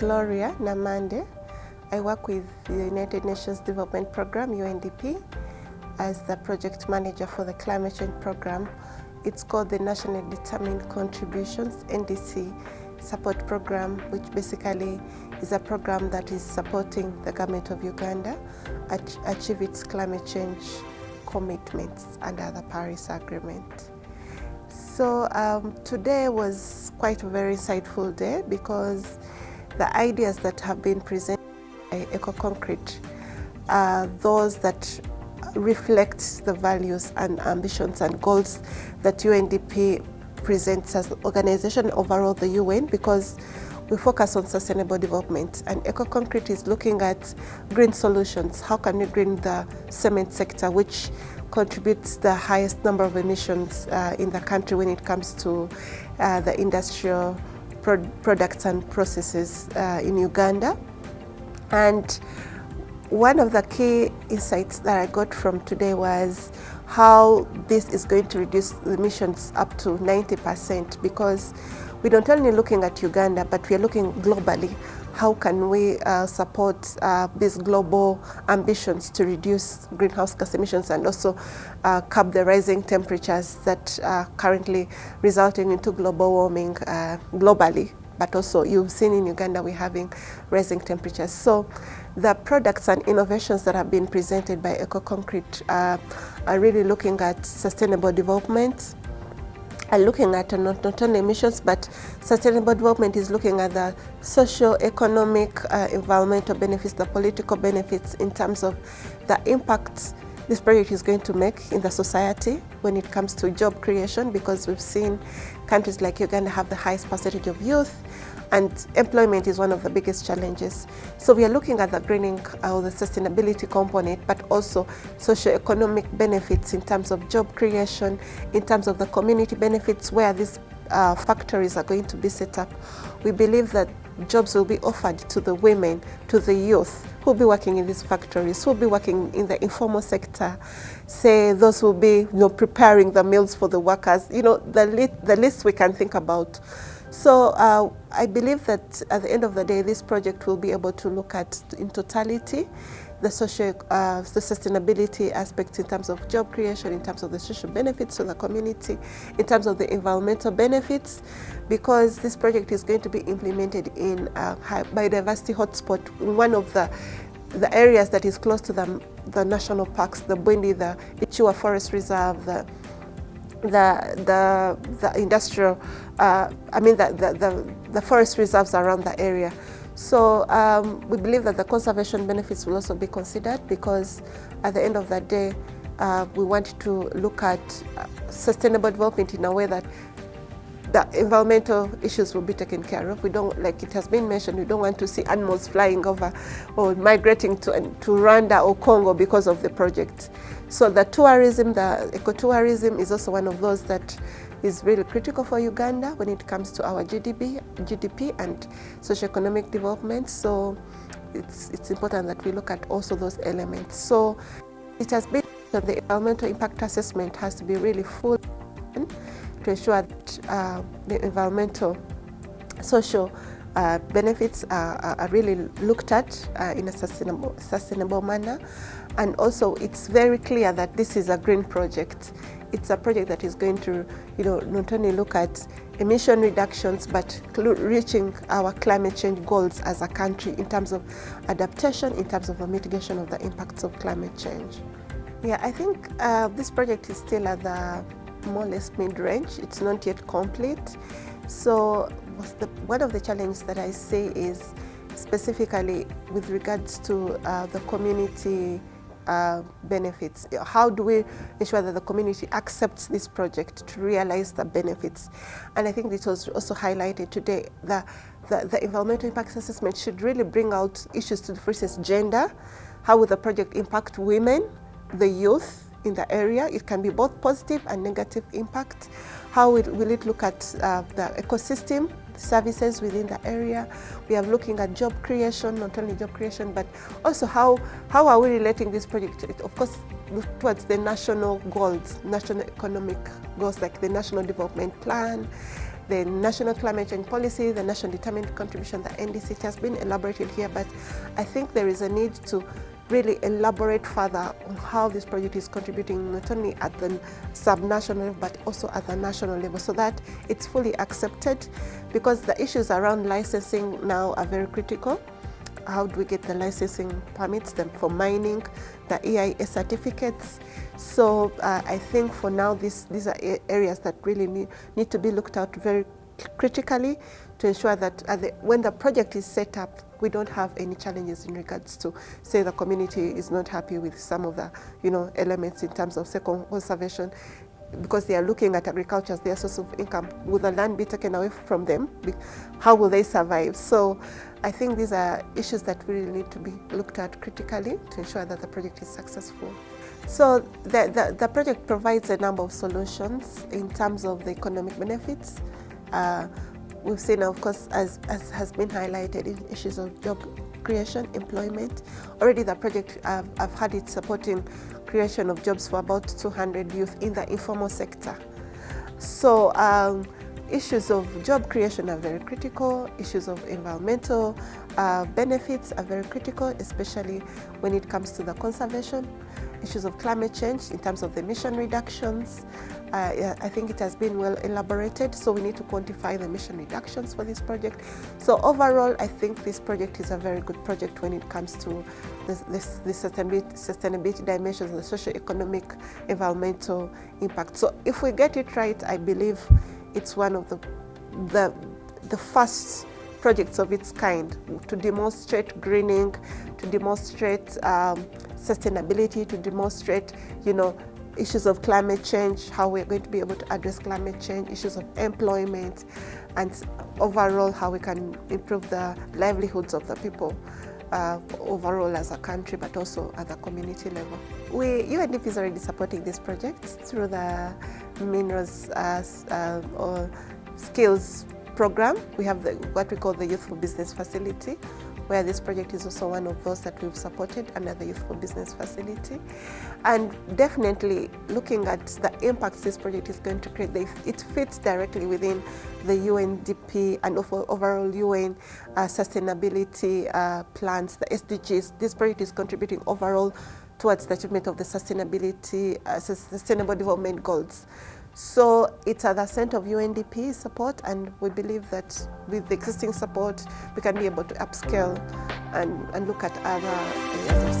Gloria, NAMANDE. I work with the United Nations Development Program, UNDP, as the project manager for the climate change program. It's called the Nationally Determined Contributions, NDC support program, which basically is a program that is supporting the government of Uganda achieve its climate change commitments under the Paris Agreement. So today was quite a very insightful day because the ideas that have been presented by Eco-Concrete are those that reflect the values and ambitions and goals that UNDP presents as an organization overall, the UN, because we focus on sustainable development, and Eco-Concrete is looking at green solutions. How can we green the cement sector, which contributes the highest number of emissions in the country when it comes to the industrial products and processes in Uganda. And one of the key insights that I got from today was how this is going to reduce the emissions up to 90%, because we're not only looking at Uganda, but we are looking globally. How can we support these global ambitions to reduce greenhouse gas emissions and also curb the rising temperatures that are currently resulting into global warming globally? But also you've seen in Uganda we're having rising temperatures. So the products and innovations that have been presented by Eco-Concrete are really looking at sustainable development, are looking at not only emissions, but sustainable development is looking at the social, economic, environmental benefits, the political benefits in terms of the impact this project is going to make in the society when it comes to job creation, because we've seen countries like Uganda have the highest percentage of youth, and employment is one of the biggest challenges. So we are looking at the greening or the sustainability component, but also socio-economic benefits in terms of job creation, in terms of the community benefits where these factories are going to be set up. We believe that jobs will be offered to the women, to the youth who will be working in these factories, who will be working in the informal sector, say those who will be preparing the meals for the workers, the list we can think about. So I believe that at the end of the day, this project will be able to look at in totality the sustainability aspects in terms of job creation, in terms of the social benefits to the community, in terms of the environmental benefits, because this project is going to be implemented in a biodiversity hotspot, in one of the areas that is close to the national parks, the Bwindi, the Ichua Forest Reserve, the industrial, the forest reserves around the area. So we believe that the conservation benefits will also be considered, because at the end of the day, we want to look at sustainable development in a way that the environmental issues will be taken care of. We don't, like it has been mentioned, we don't want to see animals flying over or migrating to Rwanda or Congo because of the project. So the tourism, the ecotourism is also one of those that is really critical for Uganda when it comes to our GDP and socio-economic development. So it's important that we look at also those elements. So it has been that the environmental impact assessment has to be really full to ensure that the environmental, social benefits are really looked at in a sustainable manner. And also it's very clear that this is a green project. It's a project that is going to not only look at emission reductions, but reaching our climate change goals as a country in terms of adaptation, in terms of the mitigation of the impacts of climate change. Yeah, I think this project is still at the more or less mid-range. It's not yet complete. So one of the challenges that I see is specifically with regards to the community benefits. How do we ensure that the community accepts this project to realize the benefits? And I think this was also highlighted today. The environmental impact assessment should really bring out issues to, for instance, gender. How will the project impact women, the youth in the area? It can be both positive and negative impact. How will it look at the ecosystem services within the area? We are looking at job creation, not only job creation, but also how are we relating this project, of course, towards the national goals, national economic goals, like the National Development Plan, the National Climate Change Policy, the National Determined Contribution, the NDC, it has been elaborated here, but I think there is a need to really elaborate further on how this project is contributing not only at the subnational level but also at the national level, so that it's fully accepted, because the issues around licensing now are very critical. How do we get the licensing permits for mining, the EIA certificates? So I think for now these are areas that really need to be looked at very critically to ensure that when the project is set up, we don't have any challenges in regards to, say, the community is not happy with some of the elements in terms of conservation, because they are looking at agriculture as their source of income. Will the land be taken away from them? How will they survive? So I think these are issues that really need to be looked at critically to ensure that the project is successful. So the project provides a number of solutions in terms of the economic benefits. We've seen, of course, as has been highlighted, in issues of job creation, employment. Already the project, I've had it supporting creation of jobs for about 200 youth in the informal sector. So issues of job creation are very critical. Issues of environmental benefits are very critical, especially when it comes to the conservation. Issues of climate change in terms of the emission reductions. I think it has been well elaborated, so we need to quantify the emission reductions for this project. So overall, I think this project is a very good project when it comes to the sustainability dimensions, the socio-economic, environmental impact. So if we get it right, I believe it's one of the first projects of its kind to demonstrate greening, to demonstrate sustainability, to demonstrate, issues of climate change, how we're going to be able to address climate change, issues of employment, and overall how we can improve the livelihoods of the people overall as a country, but also at the community level. UNDP is already supporting this project through the minerals or skills program. We have what we call the Youthful Business Facility, where this project is also one of those that we've supported under the Youthful Business Facility. And definitely looking at the impacts this project is going to create, it fits directly within the UNDP and overall UN sustainability plans, the SDGs. This project is contributing overall towards the achievement of the Sustainable Development Goals. So it's at the center of UNDP support, and we believe that with the existing support, we can be able to upscale and look at other areas of